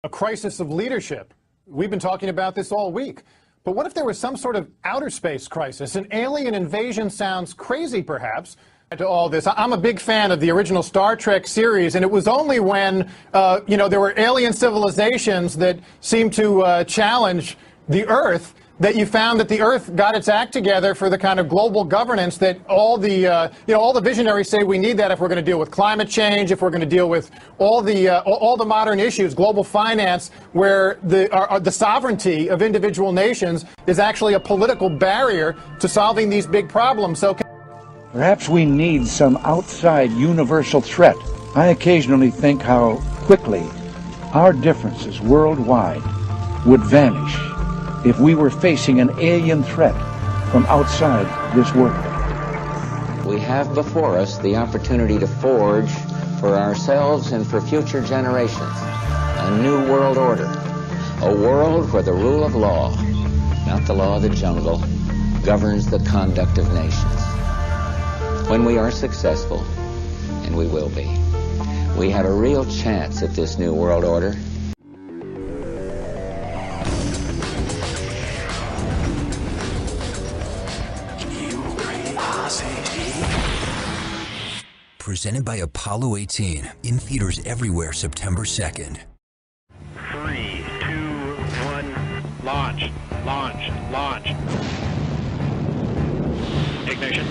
a crisis of leadership. We've been talking about this all week. But what if there was some sort of outer space crisis? An alien invasion sounds crazy, perhaps, to all this. I'm a big fan of the original Star Trek series, and it was only when, there were alien civilizations that seemed to challenge the Earth that you found that the Earth got its act together for the kind of global governance that all the visionaries say we need that if we're going to deal with climate change, if we're going to deal with all the modern issues, global finance, where the sovereignty of individual nations is actually a political barrier to solving these big problems. So perhaps we need some outside universal threat. I occasionally think how quickly our differences worldwide would vanish if we were facing an alien threat from outside this world. We have before us the opportunity to forge for ourselves and for future generations a new world order, a world where the rule of law, not the law of the jungle, governs the conduct of nations. When we are successful, and we will be, we have a real chance at this new world order. Presented by Apollo 18, in theaters everywhere September 2nd. 3, 2, 1, launch, launch, launch. Ignition.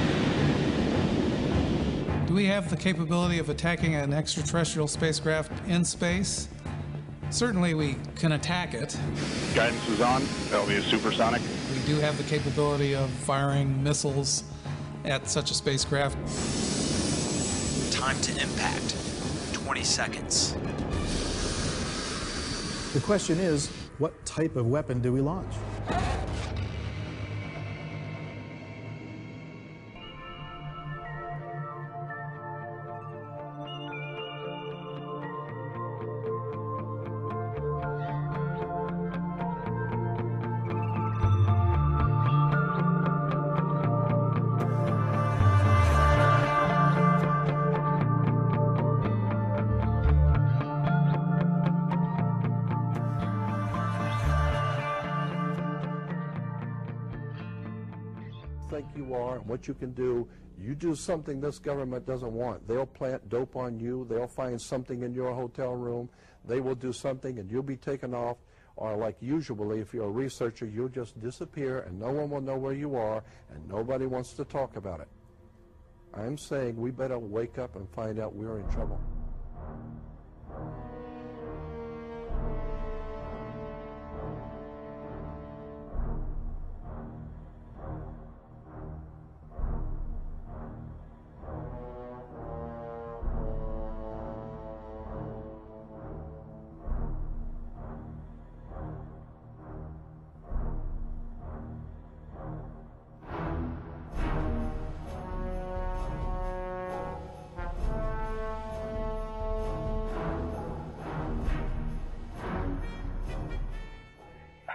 Do we have the capability of attacking an extraterrestrial spacecraft in space? Certainly we can attack it. Guidance is on. That'll be a supersonic. We do have the capability of firing missiles at such a spacecraft. Time to impact, 20 seconds. The question is, what type of weapon do we launch? Think you are and what you can do. You do something this government doesn't want, they'll plant dope on you, they'll find something in your hotel room, they will do something and you'll be taken off, or like usually if you're a researcher, you'll just disappear and no one will know where you are and nobody wants to talk about it. I'm saying we better wake up and find out we're in trouble.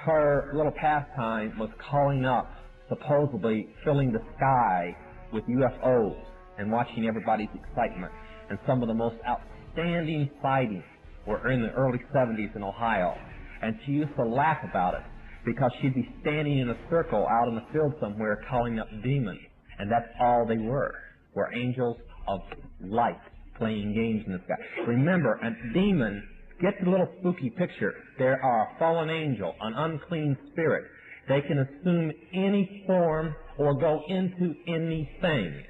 Her little pastime was calling up, supposedly filling the sky with UFOs and watching everybody's excitement. And some of the most outstanding sightings were in the early 70s in Ohio. And she used to laugh about it because she'd be standing in a circle out in the field somewhere calling up demons. And that's all they were angels of light playing games in the sky. Remember, a demon, get the little spooky picture. There are a fallen angel, an unclean spirit. They can assume any form or go into anything.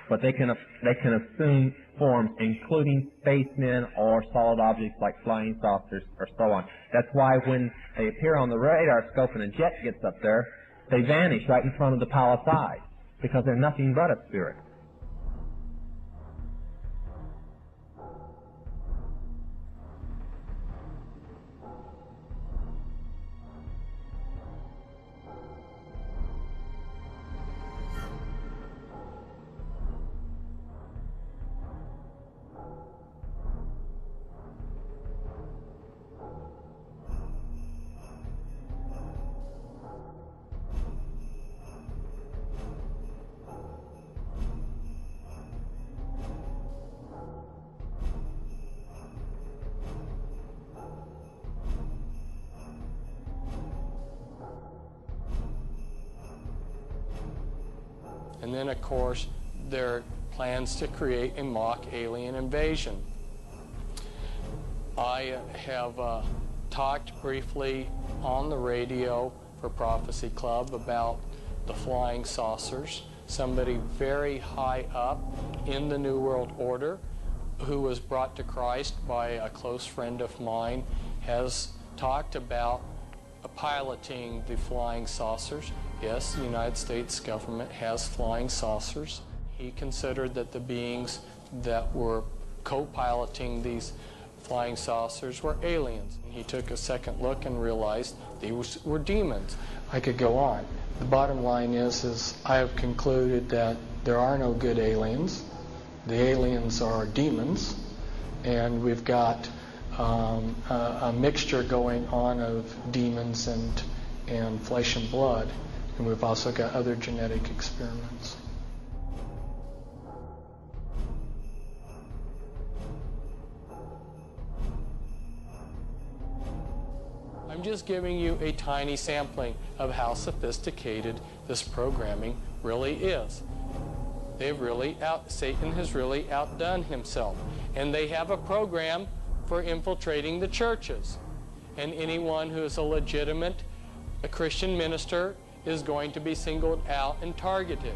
But they can assume forms including spacemen or solid objects like flying saucers or so on. That's why when they appear on the radar scope and a jet gets up there, they vanish right in front of the palisade because they're nothing but a spirit. And then, of course, there are plans to create a mock alien invasion. I have talked briefly on the radio for Prophecy Club about the flying saucers. Somebody very high up in the New World Order who was brought to Christ by a close friend of mine has talked about piloting the flying saucers. Yes, the United States government has flying saucers. He considered that the beings that were co-piloting these flying saucers were aliens. He took a second look and realized these were demons. I could go on. The bottom line is I have concluded that there are no good aliens. The aliens are demons, and we've got a mixture going on of demons and flesh and blood, and we've also got other genetic experiments. I'm just giving you a tiny sampling of how sophisticated this programming really is. Satan has really outdone himself. And they have a program for infiltrating the churches. And anyone who is a Christian minister is going to be singled out and targeted.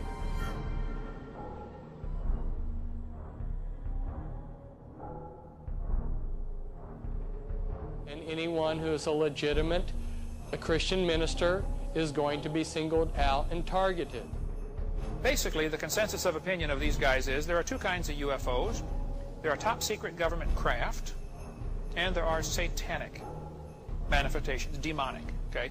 And anyone who is a Christian minister is going to be singled out and targeted. Basically, the consensus of opinion of these guys is there are two kinds of UFOs. There are top secret government craft, and there are satanic manifestations, demonic, okay?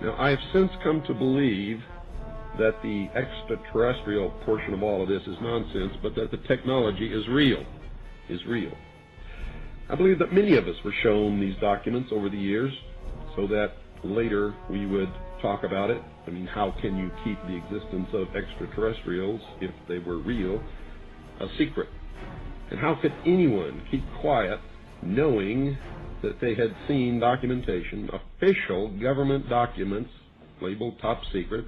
Now, I have since come to believe that the extraterrestrial portion of all of this is nonsense, but that the technology is real. I believe that many of us were shown these documents over the years so that later we would talk about it. I mean, how can you keep the existence of extraterrestrials, if they were real, a secret? And how could anyone keep quiet knowing that they had seen documentation, official government documents labeled top secret,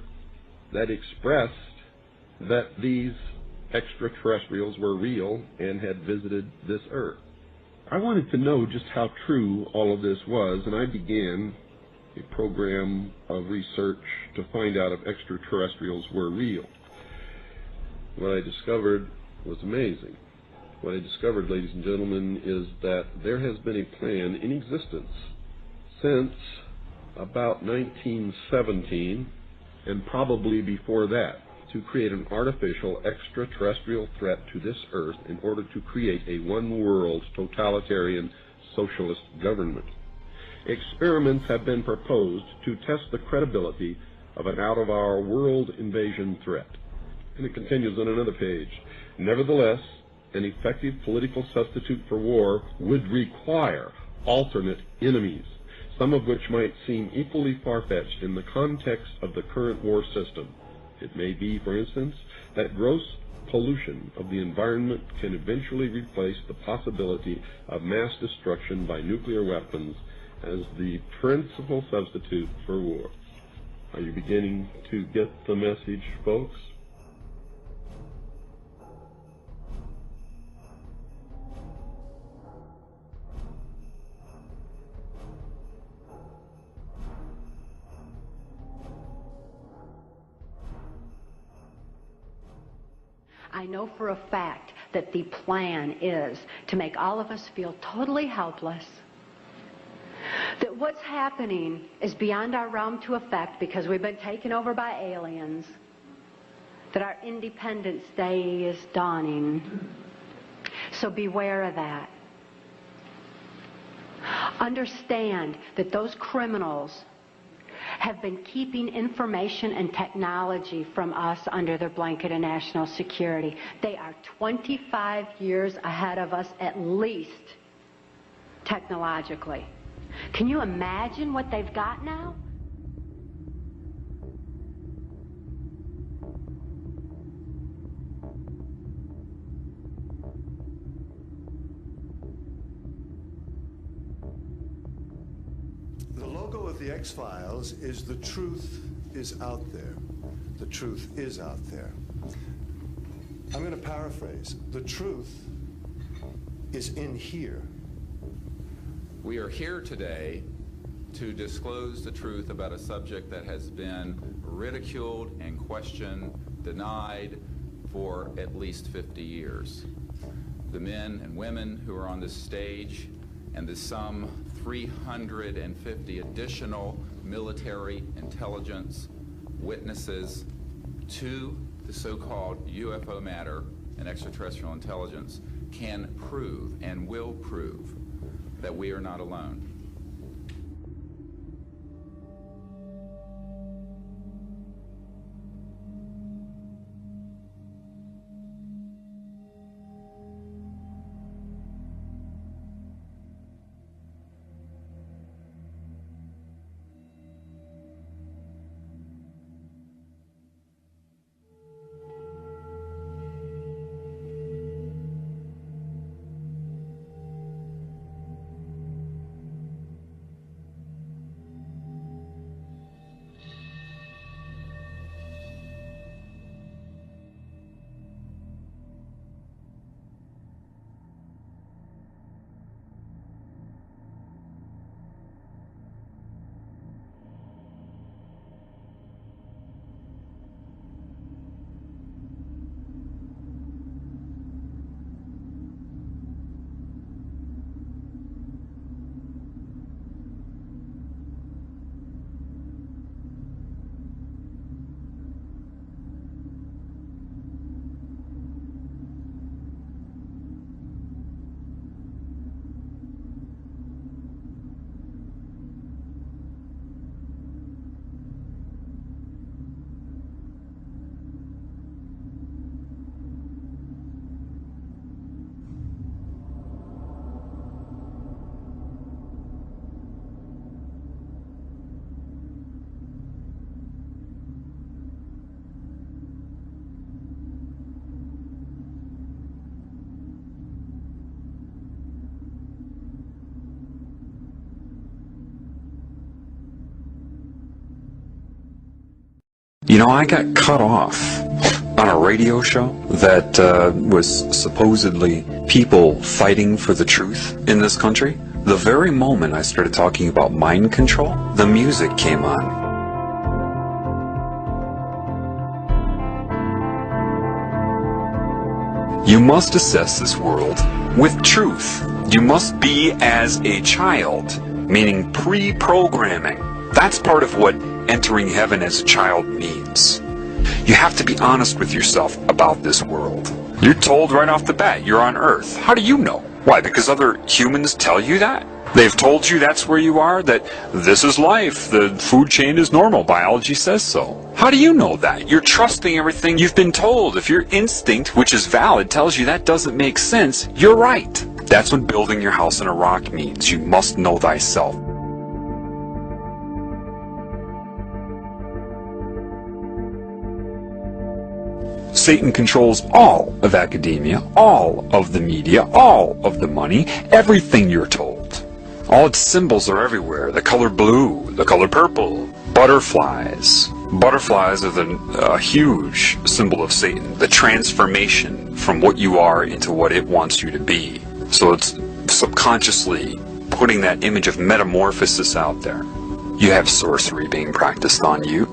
that expressed that these extraterrestrials were real and had visited this earth? I wanted to know just how true all of this was, and I began a program of research to find out if extraterrestrials were real. What I discovered was amazing. What I discovered, ladies and gentlemen, is that there has been a plan in existence since about 1917, and probably before that, to create an artificial extraterrestrial threat to this earth in order to create a one-world totalitarian socialist government. Experiments have been proposed to test the credibility of an out-of-our-world invasion threat. And it continues on another page. Nevertheless, an effective political substitute for war would require alternate enemies, some of which might seem equally far-fetched in the context of the current war system. It may be, for instance, that gross pollution of the environment can eventually replace the possibility of mass destruction by nuclear weapons as the principal substitute for war. Are you beginning to get the message, folks? I know for a fact that the plan is to make all of us feel totally helpless, that what's happening is beyond our realm to affect because we've been taken over by aliens, that our Independence Day is dawning. So beware of that. Understand that those criminals have been keeping information and technology from us under their blanket of national security. They are 25 years ahead of us at least, technologically. Can you imagine what they've got now? The logo of the X-Files is "The truth is out there." The truth is out there. I'm going to paraphrase. The truth is in here. We are here today to disclose the truth about a subject that has been ridiculed and questioned, denied for at least 50 years. The men and women who are on this stage and the some 350 additional military intelligence witnesses to the so-called UFO matter and extraterrestrial intelligence can prove and will prove that we are not alone. You know, I got cut off on a radio show that was supposedly people fighting for the truth in this country. The very moment I started talking about mind control, the music came on. You must assess this world with truth. You must be as a child, meaning pre-programming. That's part of what entering heaven as a child means. You have to be honest with yourself about this world. You're told right off the bat you're on Earth. How do you know? Why? Because other humans tell you that? They've told you that's where you are, that this is life, the food chain is normal, biology says so. How do you know that? You're trusting everything you've been told. If your instinct, which is valid, tells you that doesn't make sense, you're right. That's what building your house in a rock means. You must know thyself. Satan controls all of academia, all of the media, all of the money, everything you're told. All its symbols are everywhere. The color blue, the color purple, butterflies. Butterflies are a huge symbol of Satan, the transformation from what you are into what it wants you to be. So it's subconsciously putting that image of metamorphosis out there. You have sorcery being practiced on you.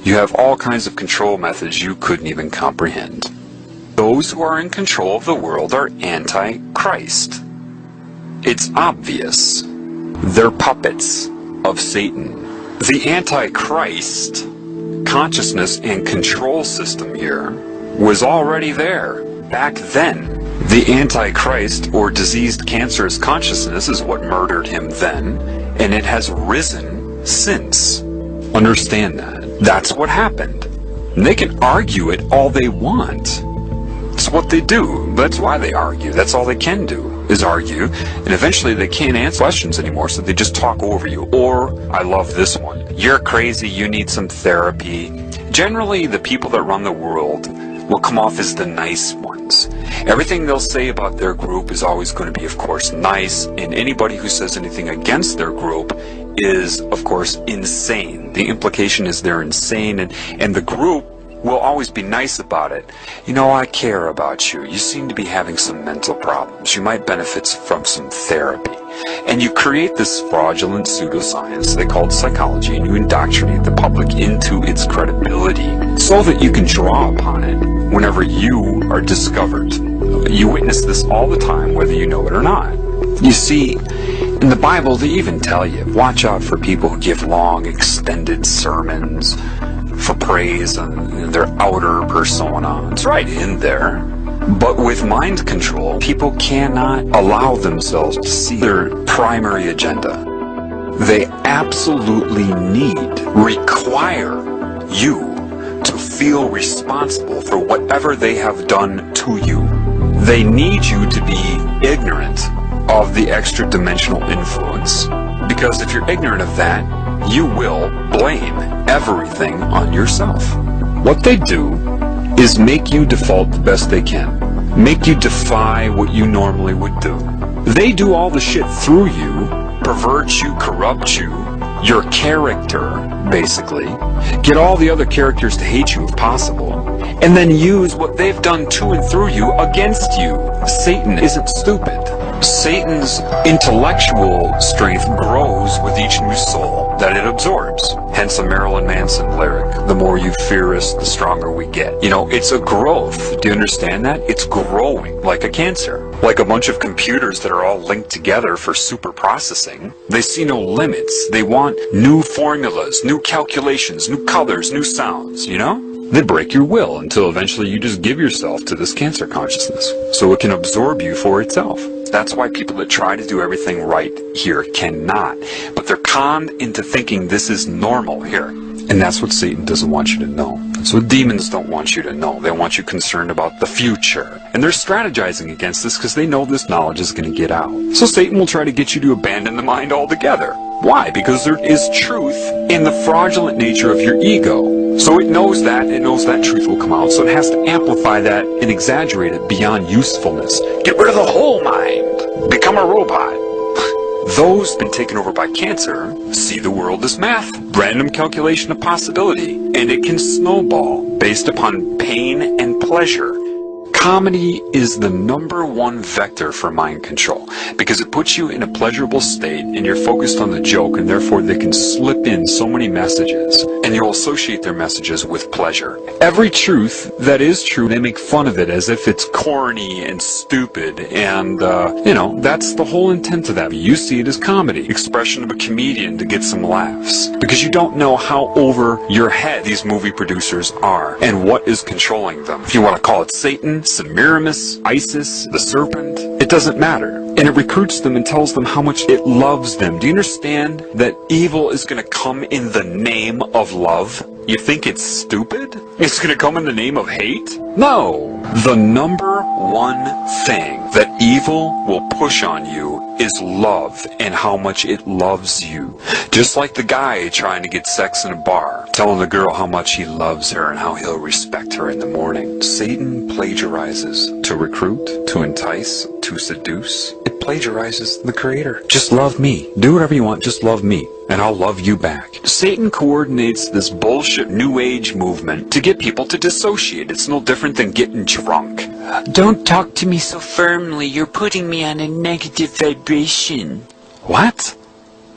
You have all kinds of control methods you couldn't even comprehend. Those who are in control of the world are anti-Christ. It's obvious. They're puppets of Satan. The Antichrist consciousness and control system here was already there back then. The Antichrist, or diseased cancerous consciousness, is what murdered him then, and it has risen since. Understand that. That's what happened. And they can argue it all they want. It's what they do. That's why they argue. That's all they can do, is argue. And eventually they can't answer questions anymore, so they just talk over you. Or, I love this one, you're crazy, you need some therapy. Generally, the people that run the world will come off as the nice ones. Everything they'll say about their group is always going to be, of course, nice, and anybody who says anything against their group is, of course, insane. The implication is they're insane, and the group will always be nice about it. You know, I care about you. You seem to be having some mental problems. You might benefit from some therapy. And you create this fraudulent pseudoscience they call psychology, and you indoctrinate the public into its credibility so that you can draw upon it whenever you are discovered. You witness this all the time, whether you know it or not. You see, in the Bible, they even tell you, watch out for people who give long, extended sermons for praise and their outer persona. It's right in there. But with mind control, people cannot allow themselves to see their primary agenda. They absolutely require you to feel responsible for whatever they have done to you. They need you to be ignorant of the extra-dimensional influence. Because if you're ignorant of that, you will blame everything on yourself. What they do is make you default the best they can. Make you defy what you normally would do. They do all the shit through you, pervert you, corrupt you, your character, basically, get all the other characters to hate you if possible, and then use what they've done to and through you against you. Satan isn't stupid. Satan's intellectual strength grows with each new soul that it absorbs. Hence a Marilyn Manson lyric, the more you fear us, the stronger we get. You know, it's a growth. Do you understand that? It's growing like a cancer. Like a bunch of computers that are all linked together for super processing. They see no limits. They want new formulas, new calculations, new colors, new sounds, you know? They break your will until eventually you just give yourself to this cancer consciousness so it can absorb you for itself. That's why people that try to do everything right here cannot. But they're conned into thinking this is normal here. And that's what Satan doesn't want you to know. That's what demons don't want you to know. They want you concerned about the future. And they're strategizing against this because they know this knowledge is going to get out. So Satan will try to get you to abandon the mind altogether. Why? Because there is truth in the fraudulent nature of your ego. So it knows that truth will come out. So it has to amplify that and exaggerate it beyond usefulness. Get rid of the whole mind. Become a robot. Those been taken over by cancer see the world as math, random calculation of possibility, and it can snowball based upon pain and pleasure. Comedy is the #1 vector for mind control because it puts you in a pleasurable state and you're focused on the joke, and therefore they can slip in so many messages and you'll associate their messages with pleasure. Every truth that is true, they make fun of it as if it's corny and stupid, and you know, that's the whole intent of that. You see it as comedy, expression of a comedian to get some laughs, because you don't know how over your head these movie producers are and what is controlling them. If you want to call it Satan, Semiramis, Isis, the serpent, it doesn't matter. And it recruits them and tells them how much it loves them. Do you understand that evil is going to come in the name of love? You think it's stupid? It's going to come in the name of hate? No! The #1 thing that evil will push on you is love and how much it loves you. Just like the guy trying to get sex in a bar, telling the girl how much he loves her and how he'll respect her in the morning. Satan plagiarizes to recruit, to entice, to seduce. It plagiarizes the Creator. Just love me. Do whatever you want, just love me, and I'll love you back. Satan coordinates this bullshit New Age movement to get people to dissociate. It's no different than getting drunk. Don't talk to me so firmly. You're putting me on a negative vibration. What?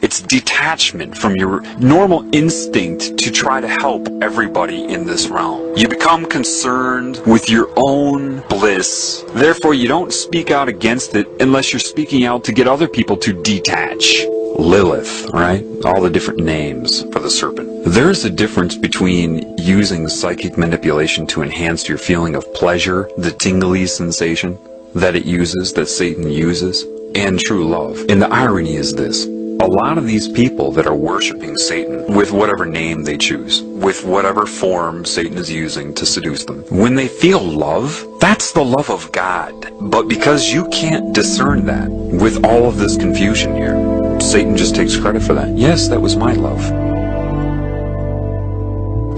It's detachment from your normal instinct to try to help everybody in this realm. You become concerned with your own bliss. Therefore, you don't speak out against it unless you're speaking out to get other people to detach. Lilith, right? All the different names for the serpent. There's a difference between using psychic manipulation to enhance your feeling of pleasure, the tingly sensation that it uses, that Satan uses, and true love. And the irony is this. A lot of these people that are worshiping Satan with whatever name they choose, with whatever form Satan is using to seduce them, when they feel love, that's the love of God. But because you can't discern that with all of this confusion here, Satan just takes credit for that. Yes, that was my love.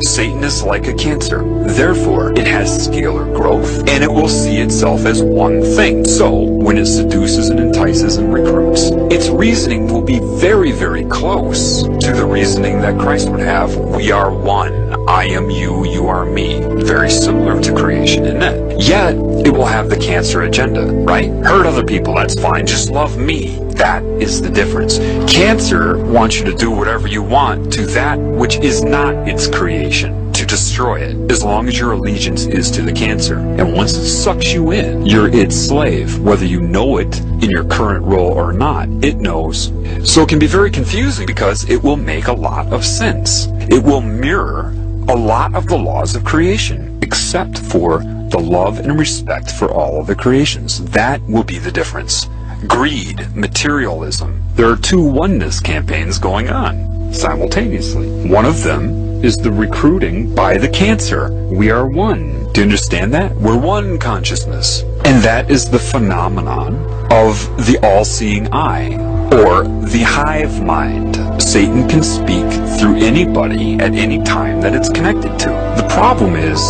Satan is like a cancer. Therefore, it has scalar growth, and it will see itself as one thing. So, when it seduces and entices and recruits, its reasoning will be very, very close to the reasoning that Christ would have. We are one. I am you, you are me. Very similar to creation, isn't it? Yet, it will have the cancer agenda, right? Hurt other people, that's fine. Just love me. That is the difference. Cancer wants you to do whatever you want to that which is not its creation, to destroy it, as long as your allegiance is to the cancer. And once it sucks you in, you're its slave, whether you know it in your current role or not. It knows. So it can be very confusing because it will make a lot of sense. It will mirror a lot of the laws of creation, except for the love and respect for all of the creations. That will be the difference. Greed, materialism. There are two oneness campaigns going on simultaneously. One of them is the recruiting by the cancer. We are one. Do you understand that? We're one consciousness. And that is the phenomenon of the all-seeing eye, or the hive mind. Satan can speak through anybody at any time that it's connected to. The problem is,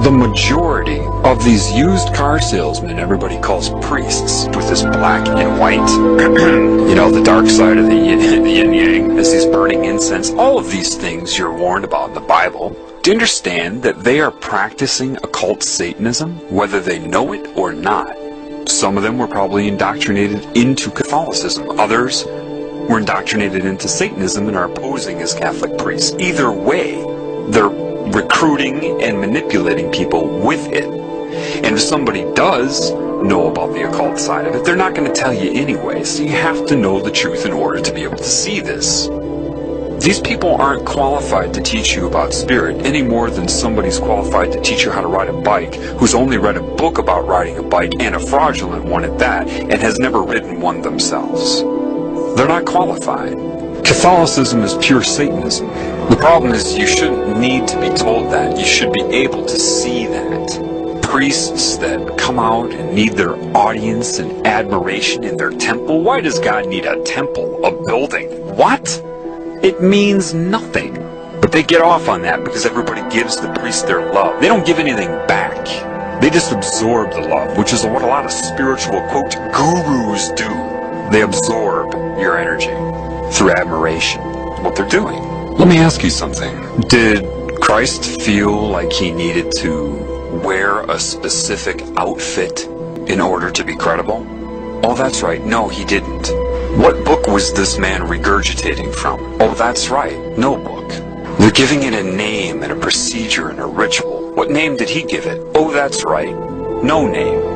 the majority of these used car salesmen everybody calls priests, with this black and white, you know, the dark side of the yin-yang, as these burning incense, all of these things you're warned about in the Bible. Do you understand that they are practicing occult Satanism, whether they know it or not? Some of them were probably indoctrinated into Catholicism. Others were indoctrinated into Satanism and are posing as Catholic priests. Either way, they're recruiting and manipulating people with it. And if somebody does know about the occult side of it, they're not going to tell you anyway. So you have to know the truth in order to be able to see this. These people aren't qualified to teach you about spirit any more than somebody's qualified to teach you how to ride a bike who's only read a book about riding a bike, and a fraudulent one at that, and has never ridden one themselves. They're not qualified. Catholicism is pure Satanism. The problem is you shouldn't need to be told that. You should be able to see that. Priests that come out and need their audience and admiration in their temple. Why does God need a temple, a building? What? It means nothing. But they get off on that because everybody gives the priest their love. They don't give anything back. They just absorb the love, which is what a lot of spiritual, quote, gurus do. They absorb your energy through admiration, what they're doing. Let me ask you something. Did Christ feel like he needed to wear a specific outfit in order to be credible? Oh, that's right. No, he didn't. What book was this man regurgitating from? Oh, that's right. No book. They're giving it a name and a procedure and a ritual. What name did he give it? Oh, that's right. No name.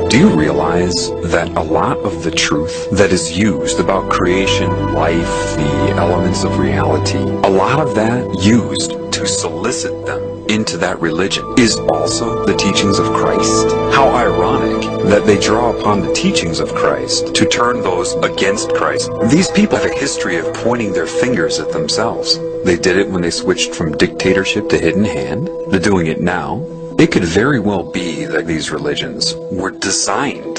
Do you realize that a lot of the truth that is used about creation, life, the elements of reality, a lot of that used to solicit them into that religion is also the teachings of Christ? How ironic that they draw upon the teachings of Christ to turn those against Christ. These people have a history of pointing their fingers at themselves. They did it when they switched from dictatorship to hidden hand. They're doing it now. It could very well be that these religions were designed,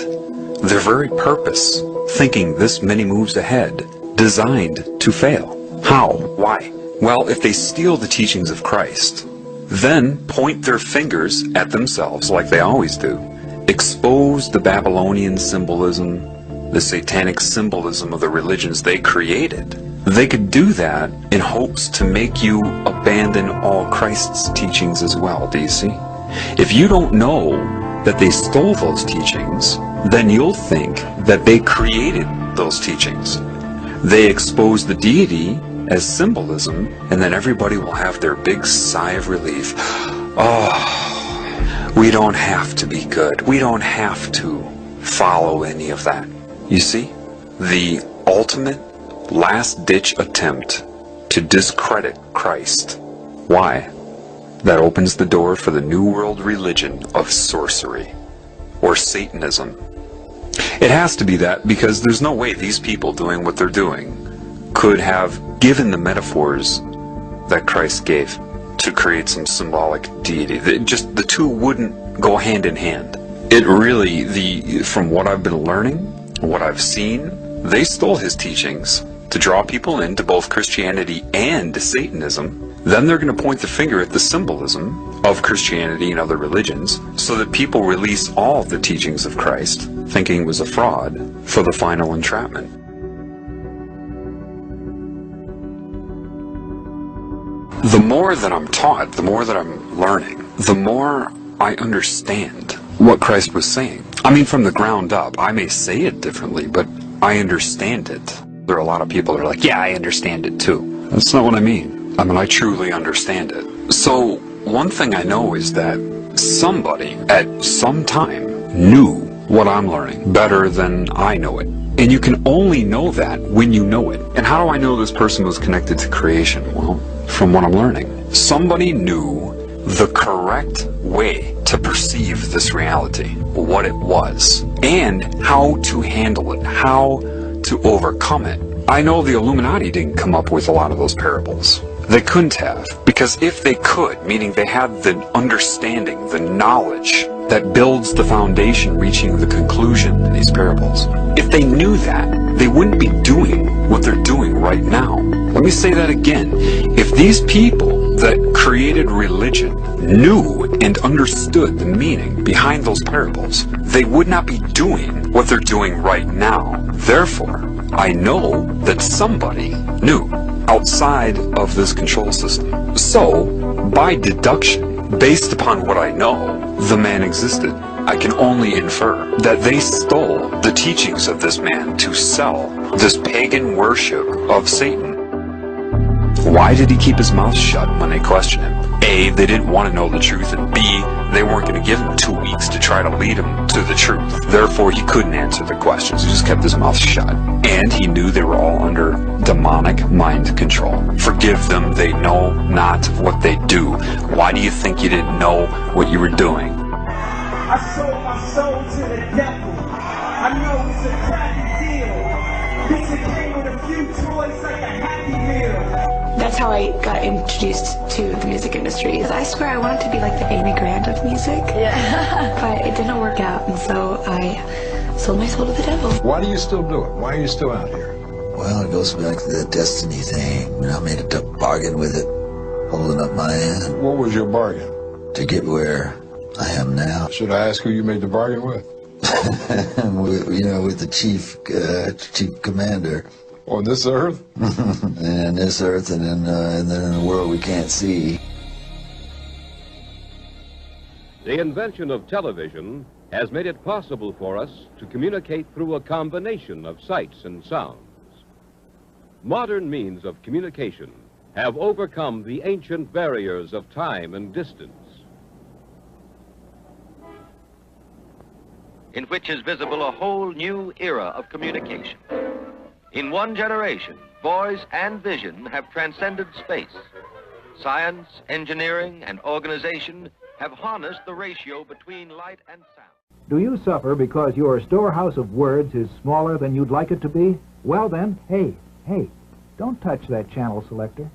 their very purpose, thinking this many moves ahead, designed to fail. How? Why? Well, if they steal the teachings of Christ, then point their fingers at themselves like they always do, expose the Babylonian symbolism, the satanic symbolism of the religions they created, they could do that in hopes to make you abandon all Christ's teachings as well, do you see? If you don't know that they stole those teachings, then you'll think that they created those teachings. They expose the deity as symbolism, and then everybody will have their big sigh of relief. Oh, we don't have to be good. We don't have to follow any of that. You see? the ultimate last-ditch attempt to discredit Christ. Why? That opens the door for the New World religion of sorcery, or Satanism. It has to be that because there's no way these people doing what they're doing could have given the metaphors that Christ gave to create some symbolic deity. Just the two wouldn't go hand in hand. It really, from what I've been learning, what I've seen, they stole his teachings to draw people into both Christianity and Satanism. Then they're going to point the finger at the symbolism of Christianity and other religions so that people release all the teachings of Christ, thinking it was a fraud, for the final entrapment. The more that I'm taught, the more that I'm learning, the more I understand what Christ was saying. I mean, from the ground up. I may say it differently, but I understand it. There are a lot of people that are like, yeah, I understand it too. That's not what I mean. I mean, I truly understand it. So, one thing I know is that somebody at some time knew what I'm learning better than I know it. And you can only know that when you know it. And how do I know this person was connected to creation? Well, from what I'm learning. Somebody knew the correct way to perceive this reality, what it was, and how to handle it, how to overcome it. I know the Illuminati didn't come up with a lot of those parables. They couldn't have, because if they could, meaning they had the understanding, the knowledge that builds the foundation reaching the conclusion in these parables, if they knew that, they wouldn't be doing what they're doing right now. Let me say that again. If these people that created religion knew and understood the meaning behind those parables, they would not be doing what they're doing right now. Therefore, I know that somebody knew outside of this control system. So, by deduction, based upon what I know, the man existed. I can only infer that they stole the teachings of this man to sell this pagan worship of Satan. Why did he keep his mouth shut when they questioned him? A, they didn't want to know the truth, and B, they weren't going to give him 2 weeks to try to lead him to the truth. Therefore, he couldn't answer the questions. He just kept his mouth shut. And he knew they were all under demonic mind control. Forgive them, they know not what they do. Why do you think you didn't know what you were doing? I sold my soul to the devil. I know it's a crappy deal. This it came with a few toys like a Happy Meal. That's how I got introduced to the music industry. I swear I wanted to be like the Amy Grant of music. Yeah. But it didn't work out, and so I sold my soul to the devil. Why do you still do it? Why are you still out here? Well, it goes back to the destiny thing. I made a bargain with it, holding up my hand. What was your bargain? To get where I am now. Should I ask who you made the bargain with? with the chief commander. On this earth? And this earth, and then in the world we can't see. The invention of television has made it possible for us to communicate through a combination of sights and sounds. Modern means of communication have overcome the ancient barriers of time and distance, in which is visible a whole new era of communication. In one generation, voice and vision have transcended space. Science, engineering, and organization have harnessed the ratio between light and sound. Do you suffer because your storehouse of words is smaller than you'd like it to be? Well then, hey, don't touch that channel selector.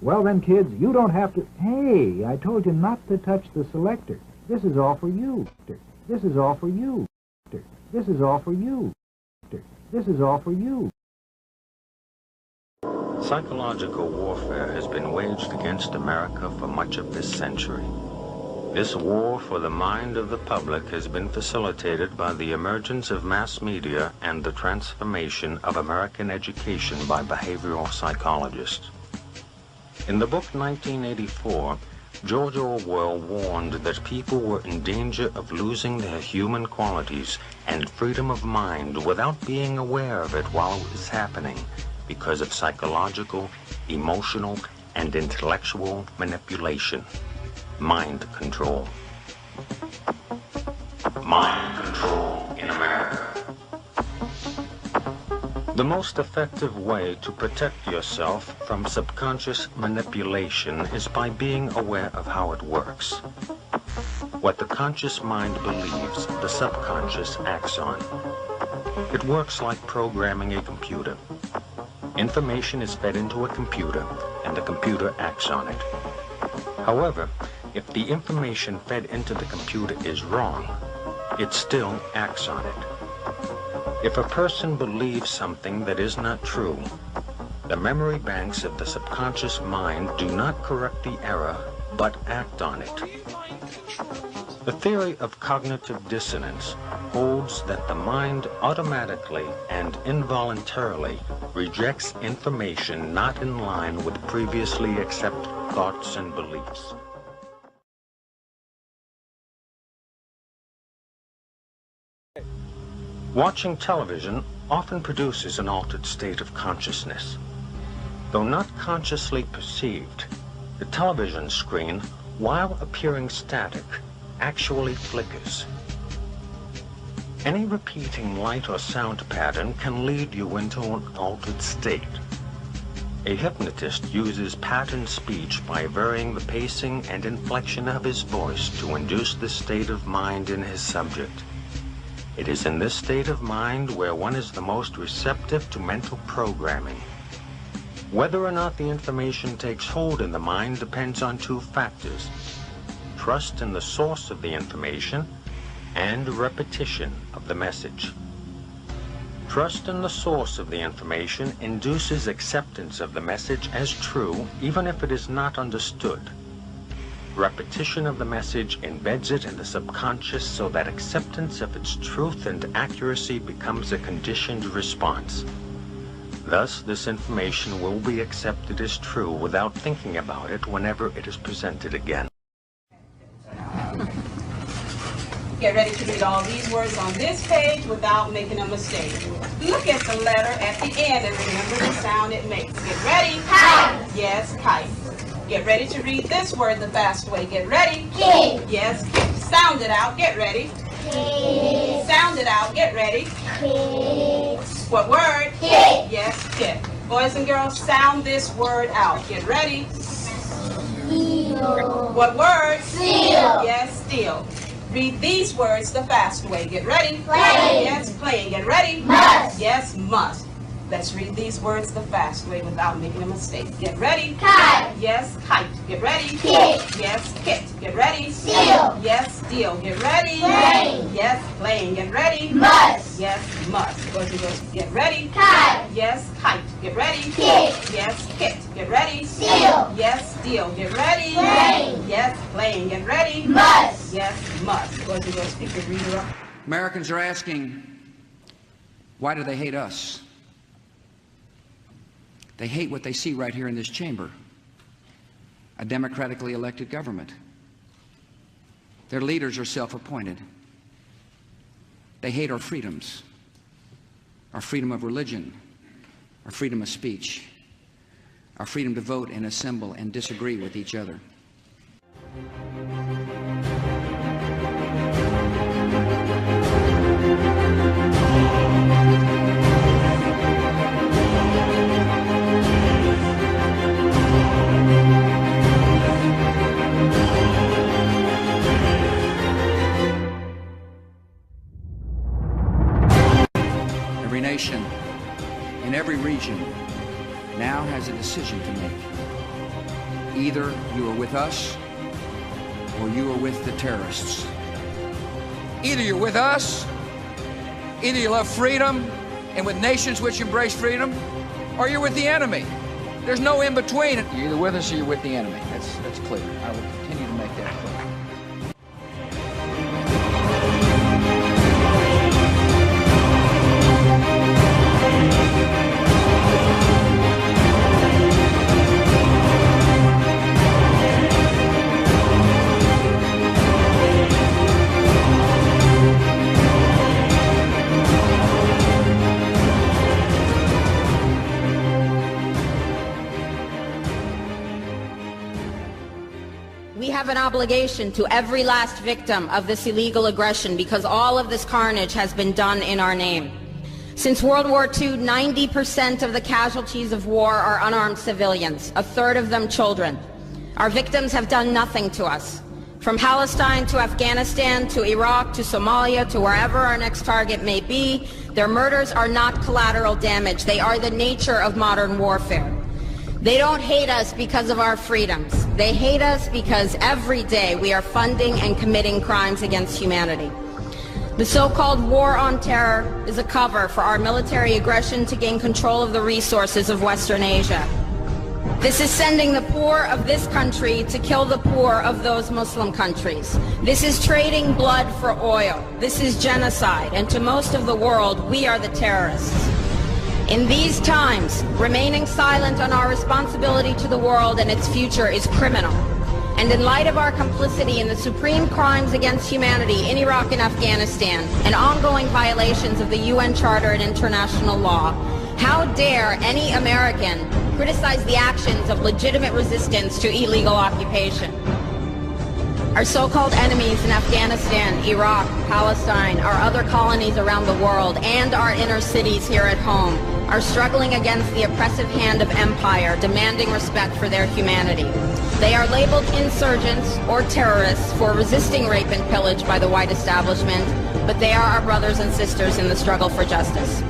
Well then, kids, you don't have to... Hey, I told you not to touch the selector. This is all for you. This is all for you. This is all for you. This is all for you. Psychological warfare has been waged against America for much of this century. This war for the mind of the public has been facilitated by the emergence of mass media and the transformation of American education by behavioral psychologists. In the book 1984, George Orwell warned that people were in danger of losing their human qualities and freedom of mind without being aware of it while it was happening because of psychological, emotional, and intellectual manipulation. Mind control. Mind control in America. The most effective way to protect yourself from subconscious manipulation is by being aware of how it works. What the conscious mind believes, the subconscious acts on. It works like programming a computer. Information is fed into a computer, and the computer acts on it. However, if the information fed into the computer is wrong, it still acts on it. If a person believes something that is not true, the memory banks of the subconscious mind do not correct the error, but act on it. The theory of cognitive dissonance holds that the mind automatically and involuntarily rejects information not in line with previously accepted thoughts and beliefs. Watching television often produces an altered state of consciousness. Though not consciously perceived, the television screen, while appearing static, actually flickers. Any repeating light or sound pattern can lead you into an altered state. A hypnotist uses patterned speech by varying the pacing and inflection of his voice to induce this state of mind in his subject. It is in this state of mind where one is the most receptive to mental programming. Whether or not the information takes hold in the mind depends on two factors: trust in the source of the information and repetition of the message. Trust in the source of the information induces acceptance of the message as true, even if it is not understood. Repetition of the message embeds it in the subconscious so that acceptance of its truth and accuracy becomes a conditioned response. Thus, this information will be accepted as true without thinking about it whenever it is presented again. Get ready to read all these words on this page without making a mistake. Look at the letter at the end and remember the sound it makes. Get ready. Kite. Yes, kite. Get ready to read this word the fast way. Get ready. Kid. Yes, kid. Sound it out. Get ready. Kid. Sound it out. Get ready. Kid. What word? Kid. Yes, kid. Boys and girls, sound this word out. Get ready. Seal. What word? Seal. Yes, steal. Read these words the fast way. Get ready. Playing. Yes, playing. Get ready. Must. Yes, must. Let's read these words the fast way without making a mistake. Get ready. Kite. Yes, kite. Get ready. Kit. Yes, kit. Get ready. Steal. Yes, steal. Get ready. Playing. Yes, playing. Get ready. Must. Yes, must. Boys and girls, get ready. Kite. Yes, kite. Get ready. Kit. Yes, kit. Get ready. Steal. Yes, steal. Get ready. Playing. Yes, playing. Get ready. Must. Yes, must. Boys and girls, pick your reader up. Americans are asking, why do they hate us? They hate what they see right here in this chamber, a democratically elected government. Their leaders are self-appointed. They hate our freedoms, our freedom of religion, our freedom of speech, our freedom to vote and assemble and disagree with each other. Every nation in every region now has a decision to make. Either you are with us or you are with the terrorists. Either you're with us, either you love freedom and with nations which embrace freedom, or you're with the enemy. There's no in between. You're either with us or you're with the enemy. That's clear. I will continue to make that clear. We have an obligation to every last victim of this illegal aggression because all of this carnage has been done in our name. Since World War II, 90% of the casualties of war are unarmed civilians, a third of them children. Our victims have done nothing to us. From Palestine to Afghanistan to Iraq to Somalia to wherever our next target may be, their murders are not collateral damage. They are the nature of modern warfare. They don't hate us because of our freedoms. They hate us because every day we are funding and committing crimes against humanity. The so-called war on terror is a cover for our military aggression to gain control of the resources of Western Asia. This is sending the poor of this country to kill the poor of those Muslim countries. This is trading blood for oil. This is genocide, and to most of the world, we are the terrorists. In these times, remaining silent on our responsibility to the world and its future is criminal. And in light of our complicity in the supreme crimes against humanity in Iraq and Afghanistan, and ongoing violations of the UN Charter and international law, how dare any American criticize the actions of legitimate resistance to illegal occupation? Our so-called enemies in Afghanistan, Iraq, Palestine, our other colonies around the world, and our inner cities here at home are struggling against the oppressive hand of empire, demanding respect for their humanity. They are labeled insurgents or terrorists for resisting rape and pillage by the white establishment, but they are our brothers and sisters in the struggle for justice.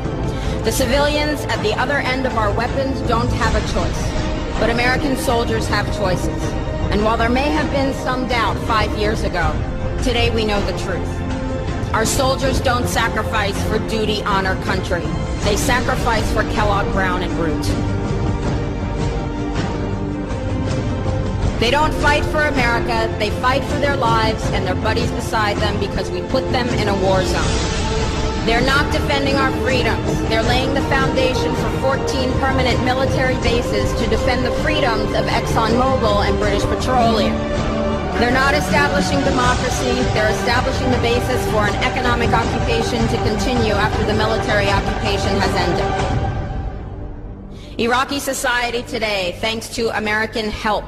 The civilians at the other end of our weapons don't have a choice, but American soldiers have choices. And while there may have been some doubt 5 years ago, today we know the truth. Our soldiers don't sacrifice for duty, honor, country. They sacrifice for Kellogg, Brown, and Root. They don't fight for America, they fight for their lives and their buddies beside them because we put them in a war zone. They're not defending our freedoms. They're laying the foundation for 14 permanent military bases to defend the freedoms of ExxonMobil and British Petroleum. They're not establishing democracy. They're establishing the basis for an economic occupation to continue after the military occupation has ended. Iraqi society today, thanks to American help,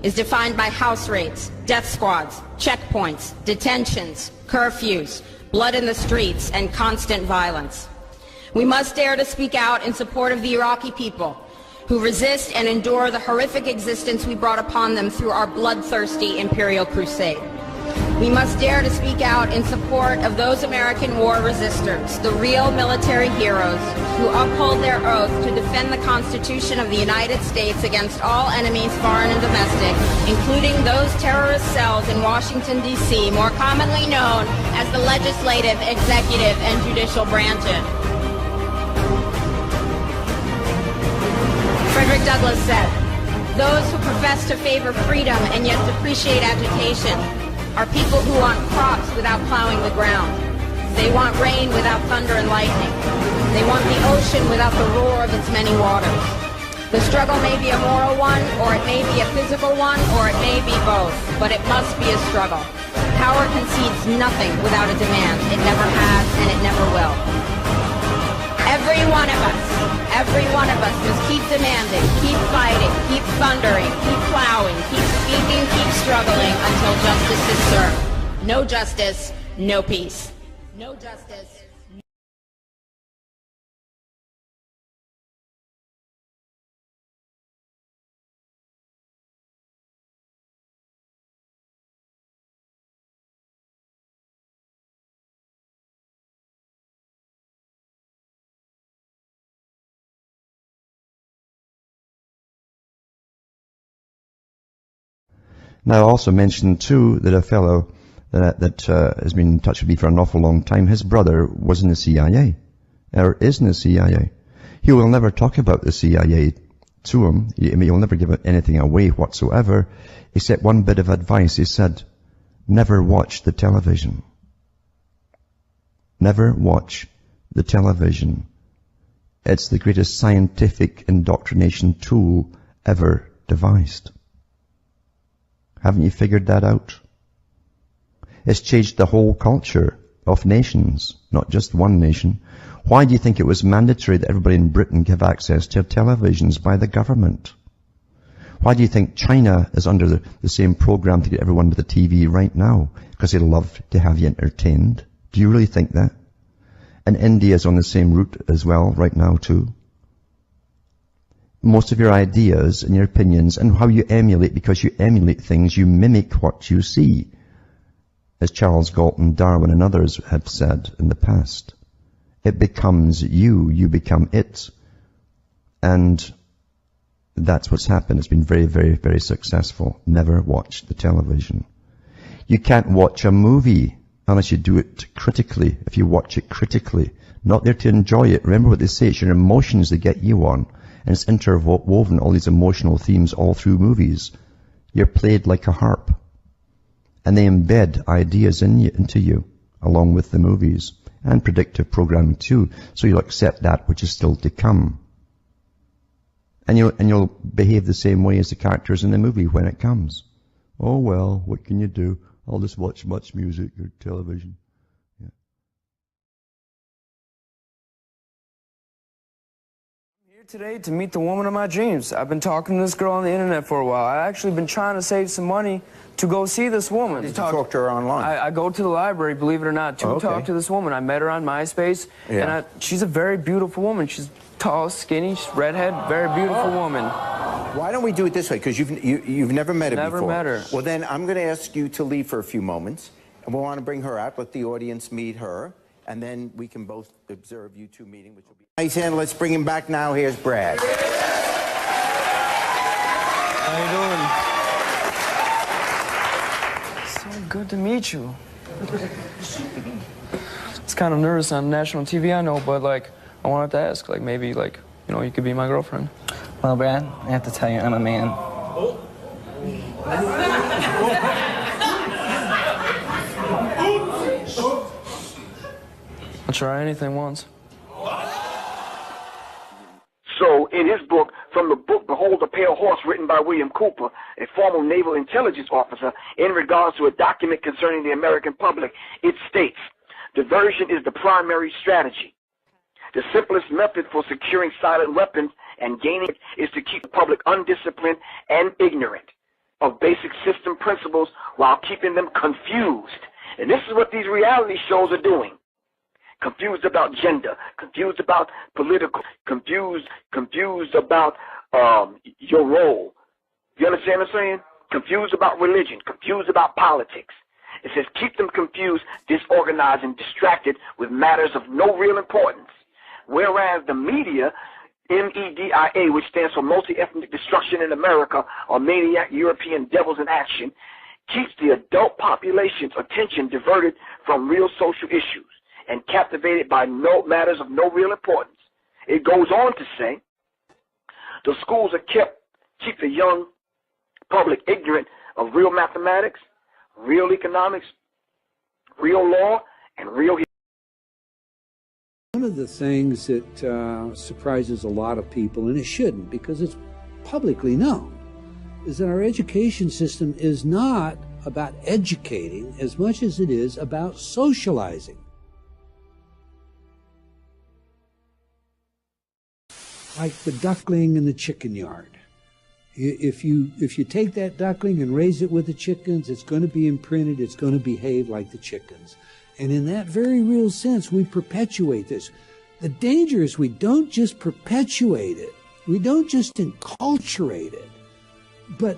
is defined by house raids, death squads, checkpoints, detentions, curfews, blood in the streets, and constant violence. We must dare to speak out in support of the Iraqi people who resist and endure the horrific existence we brought upon them through our bloodthirsty imperial crusade. We must dare to speak out in support of those American war resistors, the real military heroes who uphold their oath to defend the Constitution of the United States against all enemies, foreign and domestic, including those terrorist cells in Washington, D.C., more commonly known as the legislative, executive, and judicial branches. Frederick Douglass said, "Those who profess to favor freedom and yet depreciate agitation are people who want crops without plowing the ground. They want rain without thunder and lightning. They want the ocean without the roar of its many waters." The struggle may be a moral one, or it may be a physical one, or it may be both, but it must be a struggle. Power concedes nothing without a demand. It never has, and it never will. Every one of us must keep demanding, keep fighting, keep thundering, keep plowing, keep speaking, keep struggling until justice is served. No justice, no peace. No justice. Now, I also mentioned, too, that a fellow that has been in touch with me for an awful long time, his brother was in the CIA, or is in the CIA. He will never talk about the CIA to him. He'll never give anything away whatsoever, except one bit of advice. He said, never watch the television. Never watch the television. It's the greatest scientific indoctrination tool ever devised. Haven't you figured that out? It's changed the whole culture of nations, not just one nation. Why do you think it was mandatory that everybody in Britain give access to televisions by the government? Why do you think China is under the same program to get everyone to the TV right now? Because they love to have you entertained. Do you really think that? And India's on the same route as well right now too. Most of your ideas and your opinions and how you emulate, because you emulate things, you mimic what you see. As Charles Galton, Darwin and others have said in the past. It becomes you, you become it. And that's what's happened. It's been very, very, very successful. Never watch the television. You can't watch a movie unless you do it critically. If you watch it critically, not there to enjoy it. Remember what they say, it's your emotions that get you on. And it's interwoven, all these emotional themes all through movies. You're played like a harp. And they embed ideas into you, along with the movies. And predictive programming too. So you'll accept that which is still to come. And you'll behave the same way as the characters in the movie when it comes. Oh well, what can you do? I'll just watch much music or television. Yeah. I'm here today to meet the woman of my dreams. I've been talking to this girl on the internet for a while. I've actually been trying to save some money to go see this woman. Did you talk to her online? I go to the library, believe it or not, to talk to this woman. I met her on MySpace, and she's a very beautiful woman. She's tall, skinny, redhead, very beautiful woman. Why don't we do it this way? Because you've never met her before. Never met her. Well, then I'm going to ask you to leave for a few moments, and we'll want to bring her out, let the audience meet her, and then we can both observe you two meeting, which will be nice. And let's bring him back now. Here's Brad. How you doing? So good to meet you. It's kind of nervous on national TV, I know, but like, I wanted to ask, like, maybe, like, you know, you could be my girlfriend. Well, Brad, I have to tell you, I'm a man. I'll try anything once. So, in his book, from the book Behold the Pale Horse, written by William Cooper, a former naval intelligence officer, in regards to a document concerning the American public, it states, diversion is the primary strategy. The simplest method for securing silent weapons and gaining it is to keep the public undisciplined and ignorant of basic system principles while keeping them confused. And this is what these reality shows are doing. Confused about gender, confused about political, confused about your role. You understand what I'm saying? Confused about religion, confused about politics. It says keep them confused, disorganized, and distracted with matters of no real importance. Whereas the media, MEDIA, which stands for Multi-Ethnic Destruction in America, or Maniac European Devils in Action, keeps the adult population's attention diverted from real social issues and captivated by matters of no real importance. It goes on to say, the schools keep the young public ignorant of real mathematics, real economics, real law, and real history. One of the things that surprises a lot of people, and it shouldn't because it's publicly known, is that our education system is not about educating as much as it is about socializing. Like the duckling in the chicken yard. If you take that duckling and raise it with the chickens, it's going to be imprinted, it's going to behave like the chickens. And in that very real sense, we perpetuate this. The danger is we don't just perpetuate it, we don't just enculturate it, but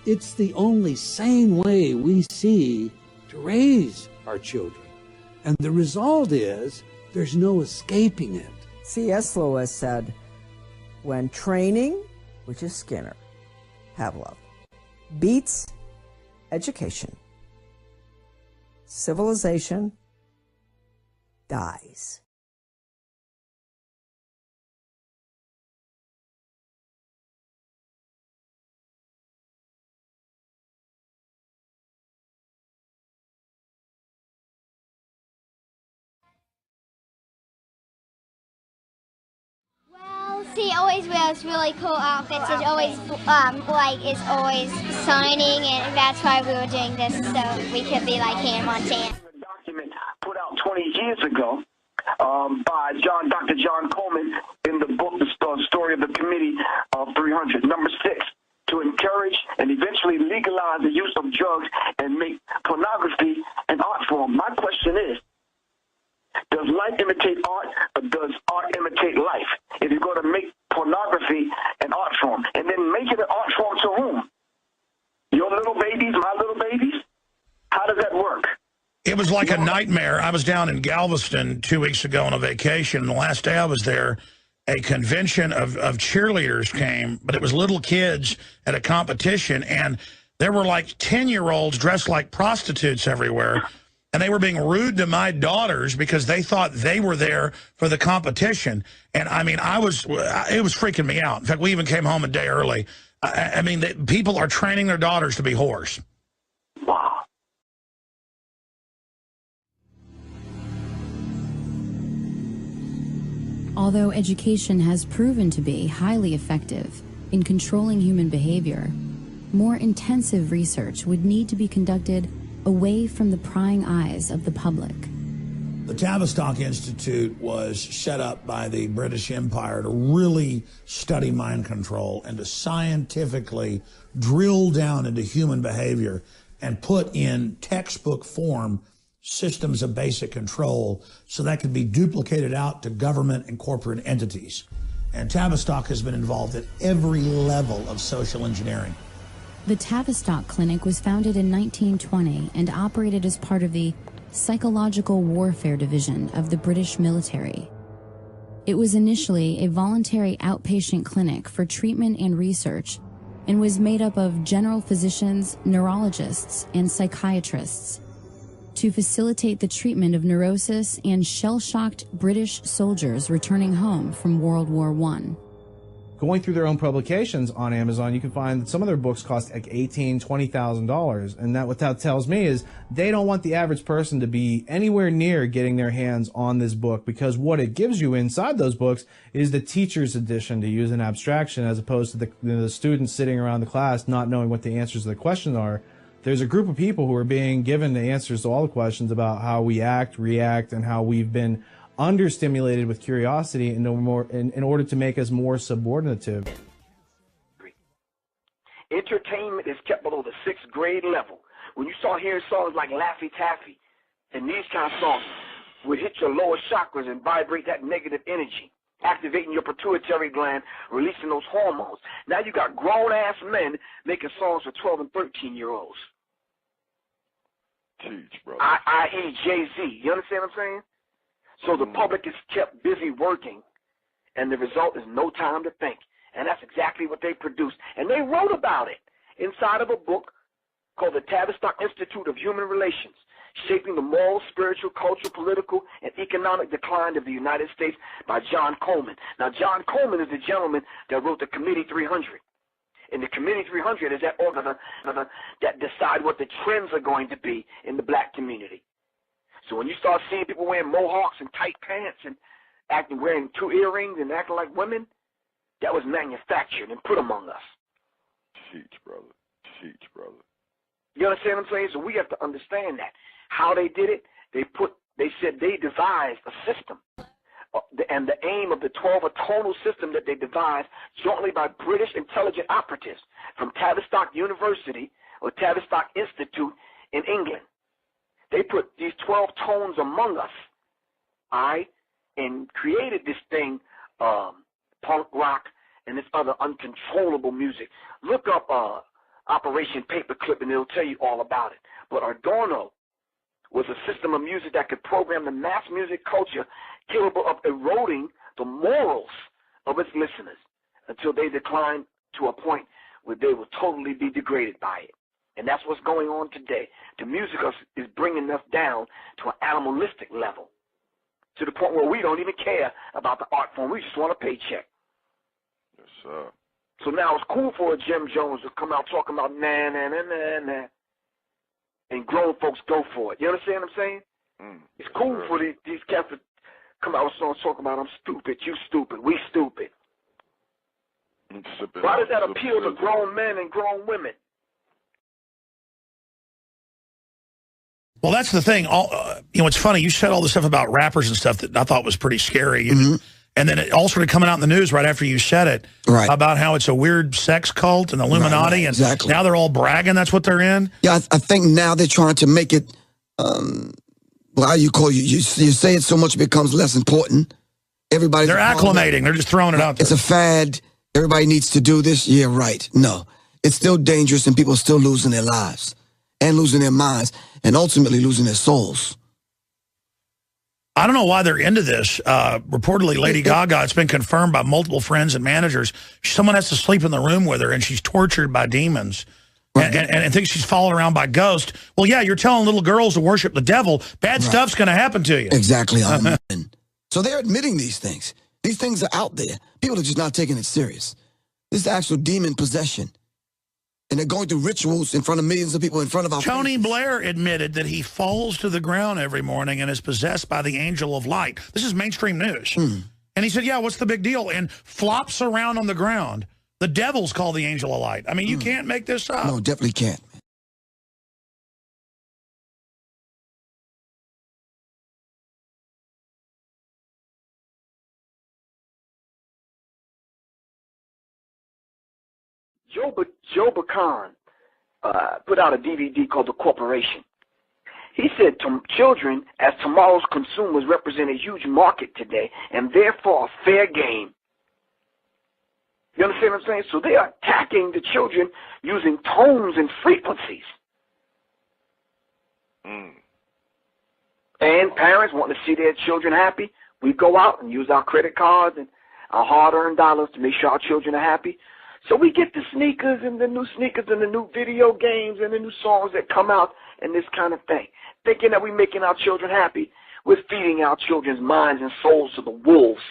it's the only sane way we see to raise our children. And the result is there's no escaping it. C.S. Lewis said, when training, which is Skinner, Pavlov, beats education, civilization dies. He always wears really cool outfits. He's always is always signing, and that's why we were doing this, so we could be like Hannah Montana. A document put out 20 years ago by Dr. John Coleman in the book, The Story of the Committee of 300, number 6, to encourage and eventually legalize the use of drugs and make pornography an art form. My question is, does life imitate art? complicate life if you're going to make pornography an art form. And then make it an art form to whom? Your little babies, my little babies? How does that work? It was like a nightmare. I was down in Galveston 2 weeks ago on a vacation, and the last day I was there, a convention of cheerleaders came, but it was little kids at a competition, and there were like 10-year-olds dressed like prostitutes everywhere, and they were being rude to my daughters because they thought they were there for the competition. And I mean, it was freaking me out. In fact, we even came home a day early. I mean, people are training their daughters to be whores. Wow. Although education has proven to be highly effective in controlling human behavior, more intensive research would need to be conducted away from the prying eyes of the public. The Tavistock Institute was set up by the British Empire to really study mind control and to scientifically drill down into human behavior and put in textbook form systems of basic control so that could be duplicated out to government and corporate entities. And Tavistock has been involved at every level of social engineering. The Tavistock Clinic was founded in 1920 and operated as part of the Psychological Warfare Division of the British military. It was initially a voluntary outpatient clinic for treatment and research and was made up of general physicians, neurologists, and psychiatrists to facilitate the treatment of neurosis and shell-shocked British soldiers returning home from World War I. Going through their own publications on Amazon, you can find that some of their books cost like $18,000, $20,000. And what that tells me is they don't want the average person to be anywhere near getting their hands on this book, because what it gives you inside those books is the teacher's edition, to use an abstraction, as opposed to the students sitting around the class not knowing what the answers to the questions are. There's a group of people who are being given the answers to all the questions about how we act, react, and how we've been understimulated with curiosity in order to make us more subordinative. Entertainment is kept below the 6th grade level. When you start hearing songs like Laffy Taffy and these kind of songs would hit your lower chakras and vibrate that negative energy, activating your pituitary gland, releasing those hormones. Now you got grown-ass men making songs for 12 and 13-year-olds. Teach, bro. I.e. Jay-Z. You understand what I'm saying? So the public is kept busy working, and the result is no time to think. And that's exactly what they produced. And they wrote about it inside of a book called the Tavistock Institute of Human Relations, Shaping the Moral, Spiritual, Cultural, Political, and Economic Decline of the United States by John Coleman. Now, John Coleman is the gentleman that wrote the Committee 300. And the Committee 300 is that organ that decide what the trends are going to be in the black community. So when you start seeing people wearing mohawks and tight pants and wearing 2 earrings and acting like women, that was manufactured and put among us. Teach, brother. Teach, brother. You understand what I'm saying? So we have to understand that. How they did it, they said they devised a system. And the aim of the 12-atonal system that they devised jointly by British intelligent operatives from Tavistock University or Tavistock Institute in England. They put these 12 tones among us, all right, and created this thing, punk rock and this other uncontrollable music. Look up Operation Paperclip and it'll tell you all about it. But Adorno was a system of music that could program the mass music culture capable of eroding the morals of its listeners until they decline to a point where they will totally be degraded by it. And that's what's going on today. The music is bringing us down to an animalistic level, to the point where we don't even care about the art form. We just want a paycheck. Yes, sir. So now it's cool for a Jim Jones to come out talking about nah, nah, nah, nah, nah, and grown folks go for it. You understand what I'm saying? It's cool for these cats to come out with songs talking about I'm stupid, you stupid, we stupid. Why does that appeal to grown men and grown women? Well, that's the thing. It's funny. You said all this stuff about rappers and stuff that I thought was pretty scary. And then it all started coming out in the news right after you said it about how it's a weird sex cult and the Illuminati. Right, exactly. And now they're all bragging that's what they're in. Yeah, I think now they're trying to make it, well, how you say it so much it becomes less important. everybody's... They're acclimating. They're just throwing it out there. It's a fad. Everybody needs to do this. Yeah, right. No. It's still dangerous, and people are still losing their lives and losing their minds and ultimately losing their souls. I don't know why they're into this. Reportedly, Lady Gaga, it's been confirmed by multiple friends and managers. Someone has to sleep in the room with her, and she's tortured by demons. Right. And thinks she's followed around by ghosts. Well, yeah, you're telling little girls to worship the devil. Bad stuff's going to happen to you. Exactly. So they're admitting these things. These things are out there. People are just not taking it serious. This is actual demon possession. And they're going through rituals in front of millions of people in front of our Tony Blair admitted that he falls to the ground every morning and is possessed by the angel of light. This is mainstream news. And he said, yeah, what's the big deal? And flops around on the ground. The devil's called the angel of light. I mean, you can't make this up. No, definitely can't. Joe Bacan put out a DVD called The Corporation. He said children, as tomorrow's consumers, represent a huge market today and therefore a fair game. You understand what I'm saying? So they are attacking the children using tones and frequencies. And parents want to see their children happy. We go out and use our credit cards and our hard-earned dollars to make sure our children are happy. So we get the sneakers and the new video games and the new songs that come out and this kind of thing. Thinking that we're making our children happy, we're feeding our children's minds and souls to the wolves.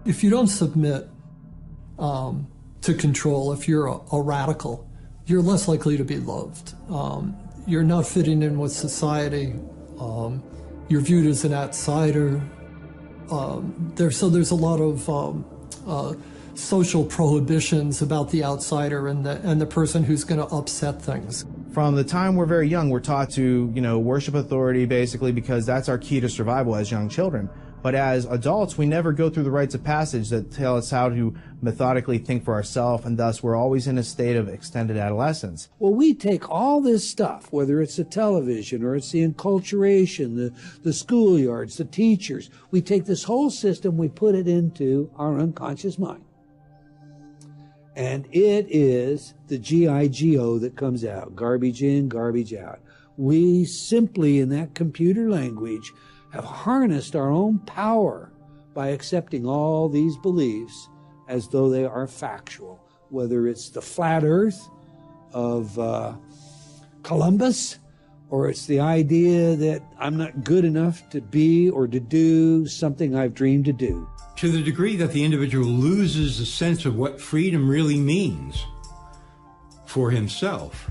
If you don't submit to control, if you're a radical, you're less likely to be loved. You're not fitting in with society. You're viewed as an outsider. So there's a lot of social prohibitions about the outsider and the person who's going to upset things. From the time we're very young, we're taught to, worship authority basically because that's our key to survival as young children. But as adults, we never go through the rites of passage that tell us how to methodically think for ourselves, and thus we're always in a state of extended adolescence. Well, we take all this stuff, whether it's the television or it's the enculturation, the schoolyards, the teachers, we take this whole system, we put it into our unconscious mind. And it is the G-I-G-O that comes out, garbage in, garbage out. We simply, in that computer language, have harnessed our own power by accepting all these beliefs as though they are factual, whether it's the flat earth of Columbus, or it's the idea that I'm not good enough to be or to do something I've dreamed to do. To the degree that the individual loses a sense of what freedom really means for himself,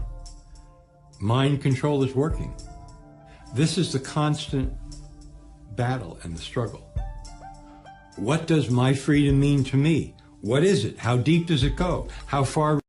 mind control is working. This is the constant battle and the struggle. What does my freedom mean to me? What is it? How deep does it go? How far?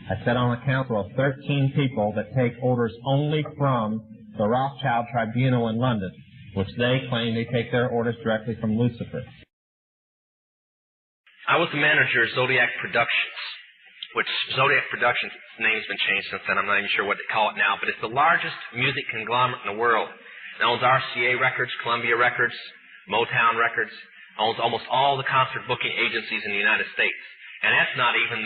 I sit on a council of 13 people that take orders only from the Rothschild Tribunal in London, which they claim they take their orders directly from Lucifer. I was the manager of Zodiac Productions, which Zodiac Productions, its name's been changed since then. I'm not even sure what they call it now, but it's the largest music conglomerate in the world. It owns RCA Records, Columbia Records, Motown Records, owns almost all the concert booking agencies in the United States. And that's not even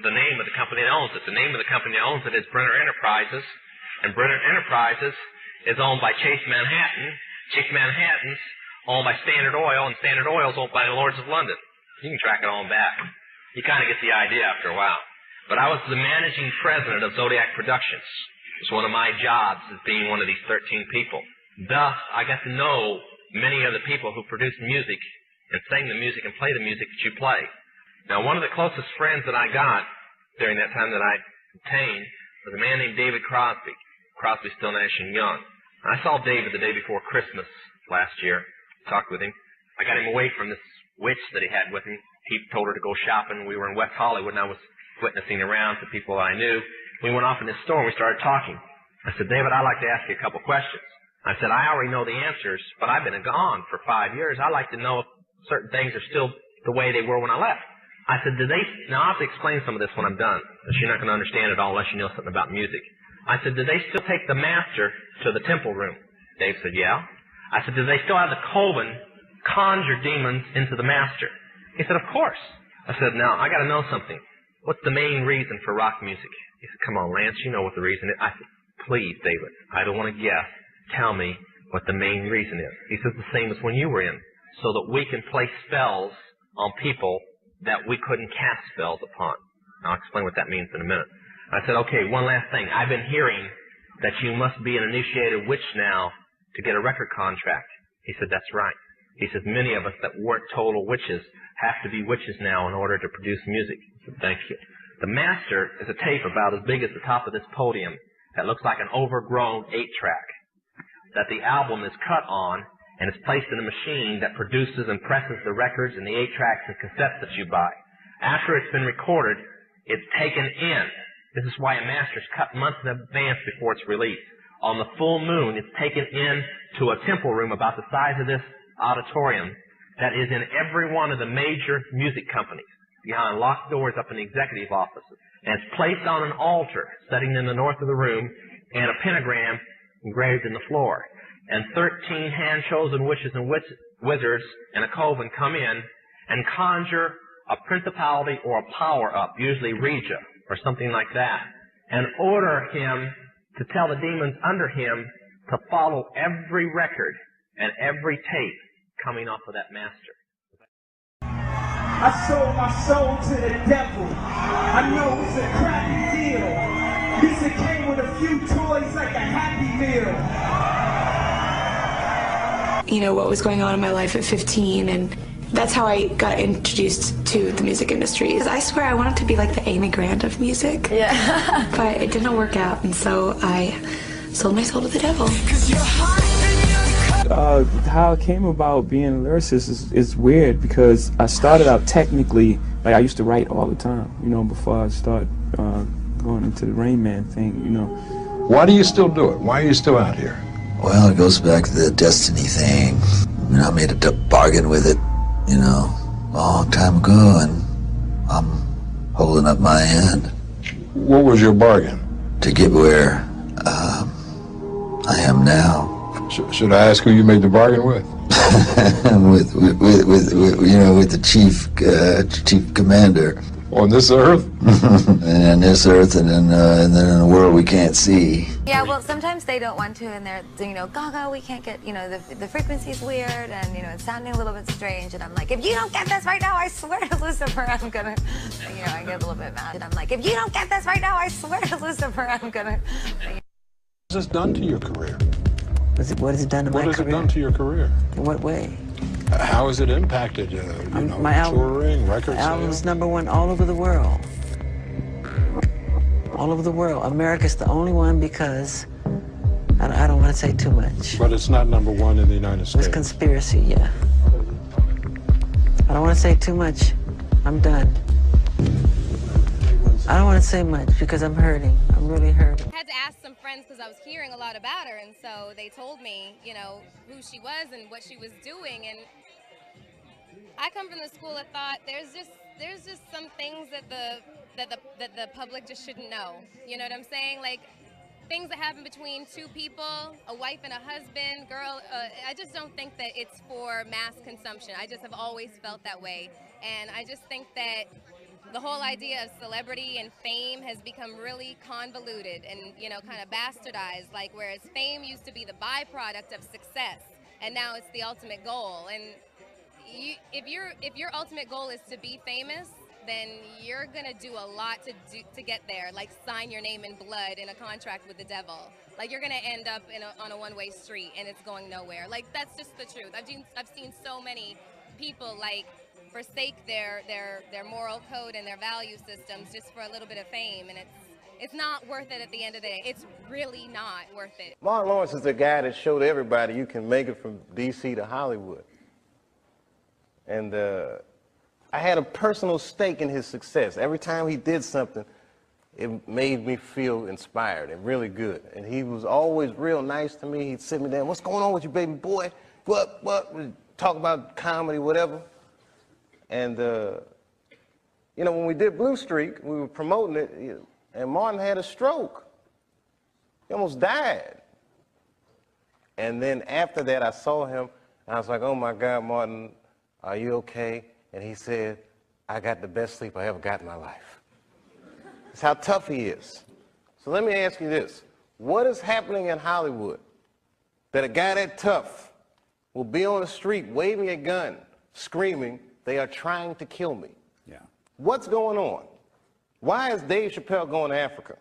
the name of the company that owns it. The name of the company that owns it is Brenner Enterprises, and Brenner Enterprises is owned by Chase Manhattan. Chase Manhattan's owned by Standard Oil, and Standard Oil is owned by the Lords of London. You can track it on back. You kind of get the idea after a while. But I was the managing president of Zodiac Productions. It's one of my jobs as being one of these 13 people. Thus, I got to know many of the people who produce music and sing the music and play the music that you play. Now, one of the closest friends that I got during that time that I obtained was a man named David Crosby. Crosby, Still, Nash & Young. I saw David the day before Christmas last year, talked with him. I got him away from this witch that he had with him. He told her to go shopping. We were in West Hollywood, and I was witnessing around to people I knew. We went off in this store, and we started talking. I said, David, I'd like to ask you a couple questions. I said, I already know the answers, but I've been gone for 5 years. I'd like to know if certain things are still the way they were when I left. I said, now I'll have to explain some of this when I'm done, because you're not going to understand it all unless you know something about music. I said, do they still take the master to the temple room? Dave said, yeah. I said, do they still have the coven conjure demons into the master? He said, of course. I said, now, I got to know something. What's the main reason for rock music? He said, come on, Lance, you know what the reason is. I said, please, David, I don't want to guess. Tell me what the main reason is. He says, the same as when you were in, so that we can play spells on people that we couldn't cast spells upon. I'll explain what that means in a minute. I said, okay, one last thing. I've been hearing that you must be an initiated witch now to get a record contract. He said, that's right. He says, many of us that weren't total witches have to be witches now in order to produce music. I said, thank you. The master is a tape about as big as the top of this podium that looks like an overgrown 8-track that the album is cut on, and it's placed in a machine that produces and presses the records and the 8-tracks and cassettes that you buy. After it's been recorded, it's taken in. This is why a master's cut months in advance before it's released. On the full moon, it's taken in to a temple room about the size of this auditorium that is in every one of the major music companies, behind locked doors up in the executive offices. And it's placed on an altar sitting in the north of the room, and a pentagram engraved in the floor. And 13 hand-chosen witches and wizards and a coven come in and conjure a principality or a power up, usually Regia or something like that, and order him to tell the demons under him to follow every record and every tape coming off of that master. I sold my soul to the devil. I know it's a crappy deal. At least it came with a few toys like a Happy Meal. You know, what was going on in my life at 15, and that's how I got introduced to the music industry. I swear I wanted to be like the Amy Grant of music. Yeah. But it didn't work out, and so I sold my soul to the devil. How I came about being a lyricist is weird, because I started out technically, like I used to write all the time, you know, before I started going into the Rain Man thing, you know. Why do you still do it? Why are you still out here? Well, it goes back to the destiny thing. You know, I made a bargain with it, you know, a long time ago, and I'm holding up my end. What was your bargain? To get where I am now. Should I ask who you made the bargain with? with the chief commander. On this earth? And on this earth, and then in a world we can't see. Yeah, well, sometimes they don't want to, and they're, you know, Gaga, we can't get, you know, the frequency's weird, and, you know, it's sounding a little bit strange, and I'm like, if you don't get this right now, I swear to Lucifer, I'm gonna, you know, I get a little bit mad, and I'm like, if you don't get this right now, I swear to Lucifer, I'm gonna. What has this done to your career? What has it done to my career? What has it done to your career? In what way? How has it impacted, you know, touring, record sales? Album's #1 all over the world. All over the world. America's the only one, because I don't want to say too much. But it's not #1 in the United States. It's conspiracy, yeah. I don't want to say too much. I'm done. I don't want to say much because I'm hurting. I'm really hurting. I had to ask some friends because I was hearing a lot about her, and so they told me, you know, who she was and what she was doing. And I come from the school of thought there's just some things that the public just shouldn't know. You know what I'm saying? Like things that happen between two people, a wife and a husband, girl. I just don't think that it's for mass consumption. I just have always felt that way, and I just think that the whole idea of celebrity and fame has become really convoluted and, you know, kind of bastardized, like whereas fame used to be the byproduct of success, and now it's the ultimate goal. And if your ultimate goal is to be famous, then you're gonna do a lot to get there, like sign your name in blood in a contract with the devil. Like you're gonna end up on a one-way street and it's going nowhere. Like that's just the truth. I've seen so many people like forsake their moral code and their value systems just for a little bit of fame, and it's not worth it at the end of the day. It's really not worth it. Martin Lawrence is the guy that showed everybody you can make it from D.C. to Hollywood. And I had a personal stake in his success. Every time he did something, it made me feel inspired and really good. And he was always real nice to me. He'd sit me down, what's going on with you, baby boy? What? We'd talk about comedy, whatever. And, you know, when we did Blue Streak, we were promoting it, and Martin had a stroke. He almost died. And then after that, I saw him, and I was like, oh, my God, Martin, are you okay? And he said, I got the best sleep I ever got in my life. That's how tough he is. So let me ask you this. What is happening in Hollywood that a guy that tough will be on the street waving a gun, screaming, they are trying to kill me? Yeah. What's going on? Why is Dave Chappelle going to Africa?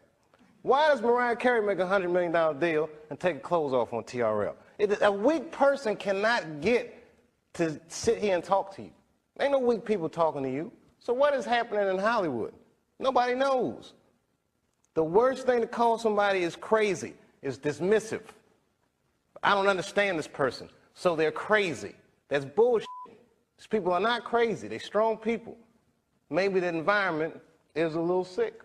Why does Mariah Carey make a $100 million deal and take her clothes off on TRL? A weak person cannot get to sit here and talk to you. Ain't no weak people talking to you. So what is happening in Hollywood? Nobody knows. The worst thing to call somebody is crazy, is dismissive. I don't understand this person, so they're crazy. That's bullshit. These people are not crazy. They're strong people. Maybe the environment is a little sick.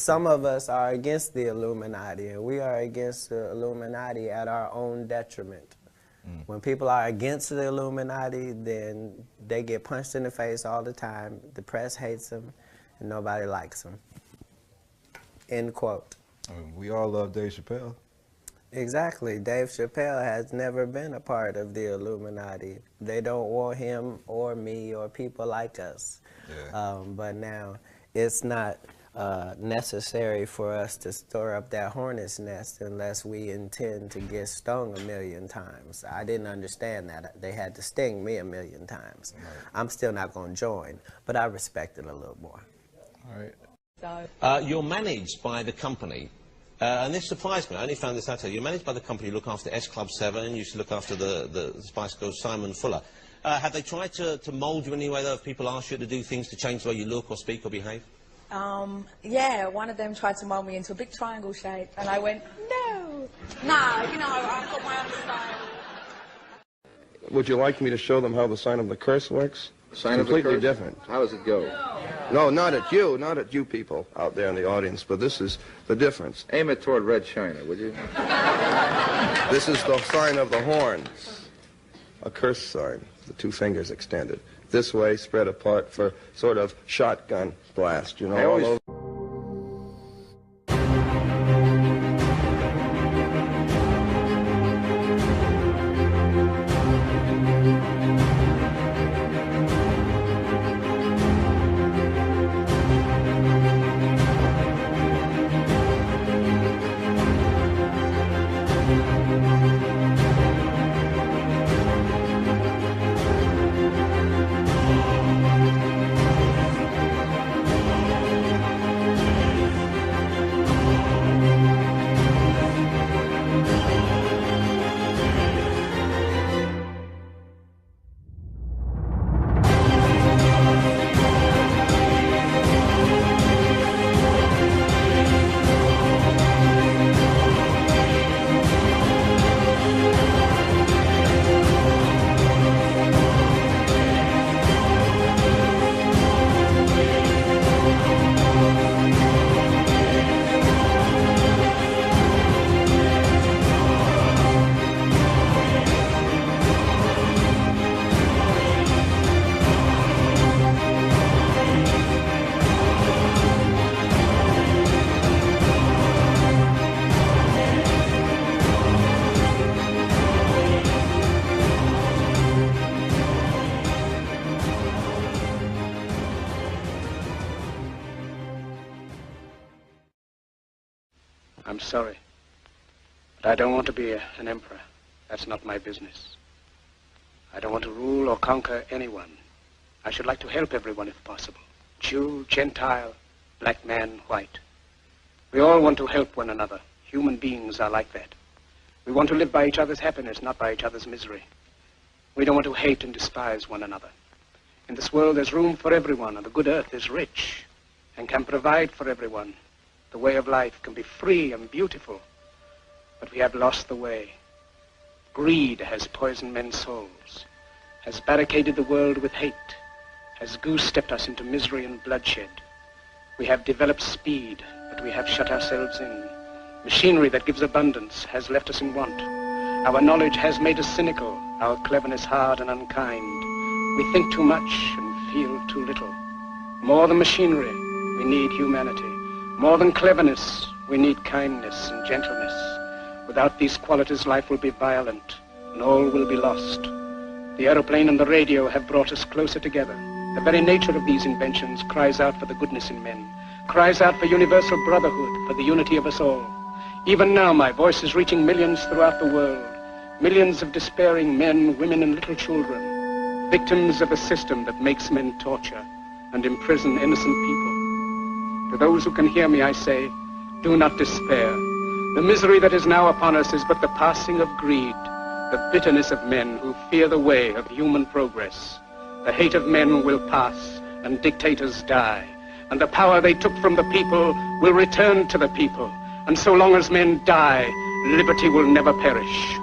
some of us are against the Illuminati, and we are against the Illuminati at our own detriment. When people are against the Illuminati, then they get punched in the face all the time. The press hates them, and nobody likes them. End quote. I mean, we all love Dave Chappelle. Exactly. Dave Chappelle has never been a part of the Illuminati. They don't want him or me or people like us. Yeah. But now it's not necessary for us to stir up that hornet's nest unless we intend to get stung 1,000,000 times. I didn't understand that. They had to sting me 1,000,000 times. Right. I'm still not going to join, but I respect it a little more. All right. You're managed by the company, and this surprised me. I only found this out. You're managed by the company. You look after S Club 7. You used to look after the Spice Girls, Simon Fuller. Have they tried to mould you in any way, though, if people ask you to do things to change the way you look or speak or behave? Yeah, one of them tried to mold me into a big triangle shape, and I went, no. Nah, you know, I've got my own style. Would you like me to show them how the sign of the curse works? Sign it's completely different. How does it go? No, not at you people out there in the audience, but this is the difference. Aim it toward Red China, would you? This is the sign of the horns. A curse sign, the 2 fingers extended. This way, spread apart for sort of shotgun blast, you know, all over. I'm sorry, but I don't want to be an emperor. That's not my business. I don't want to rule or conquer anyone. I should like to help everyone if possible. Jew, Gentile, black man, white. We all want to help one another. Human beings are like that. We want to live by each other's happiness, not by each other's misery. We don't want to hate and despise one another. In this world there's room for everyone, and the good earth is rich and can provide for everyone. The way of life can be free and beautiful, but we have lost the way. Greed has poisoned men's souls, has barricaded the world with hate, has goose-stepped us into misery and bloodshed. We have developed speed, but we have shut ourselves in. Machinery that gives abundance has left us in want. Our knowledge has made us cynical, our cleverness hard and unkind. We think too much and feel too little. More than machinery, we need humanity. More than cleverness, we need kindness and gentleness. Without these qualities, life will be violent, and all will be lost. The aeroplane and the radio have brought us closer together. The very nature of these inventions cries out for the goodness in men, cries out for universal brotherhood, for the unity of us all. Even now, my voice is reaching millions throughout the world, millions of despairing men, women, and little children, victims of a system that makes men torture and imprison innocent people. To those who can hear me, I say, do not despair. The misery that is now upon us is but the passing of greed, the bitterness of men who fear the way of human progress. The hate of men will pass, and dictators die, and the power they took from the people will return to the people. And so long as men die, liberty will never perish.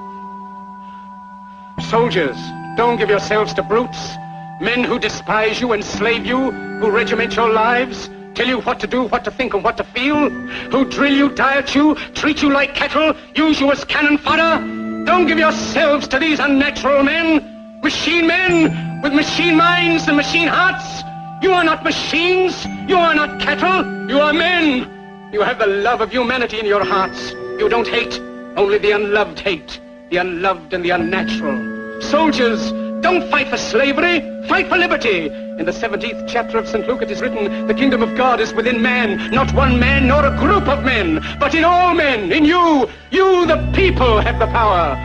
Soldiers, don't give yourselves to brutes. Men who despise you, enslave you, who regiment your lives. tell you what to do, what to think, and what to feel, who drill you, diet you, treat you like cattle, use you as cannon fodder. Don't give yourselves to these unnatural men, machine men with machine minds and machine hearts. You are not machines, you are not cattle, you are men. You have the love of humanity in your hearts. You don't hate, only the unloved hate, the unloved and the unnatural. Soldiers, don't fight for slavery, fight for liberty. In the 17th chapter of St. Luke it is written, the kingdom of God is within man, not one man nor a group of men, but in all men, in you. You, the people, have the power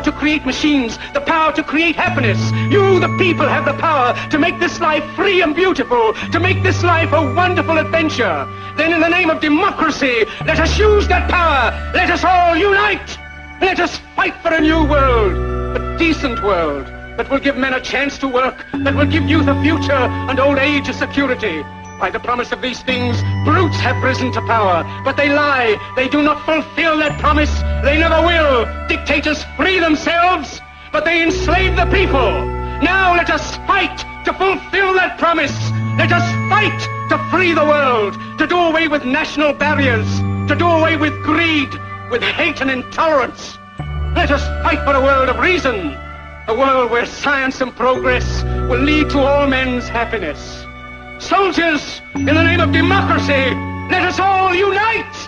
to create machines, the power to create happiness. You, the people, have the power to make this life free and beautiful, to make this life a wonderful adventure. Then in the name of democracy, let us use that power. Let us all unite. Let us fight for a new world, a decent world, that will give men a chance to work, that will give youth a future and old age a security. By the promise of these things, brutes have risen to power, but they lie. They do not fulfill that promise. They never will. Dictators free themselves, but they enslave the people. Now let us fight to fulfill that promise. Let us fight to free the world, to do away with national barriers, to do away with greed, with hate and intolerance. Let us fight for a world of reason, a world where science and progress will lead to all men's happiness. Soldiers, in the name of democracy, let us all unite!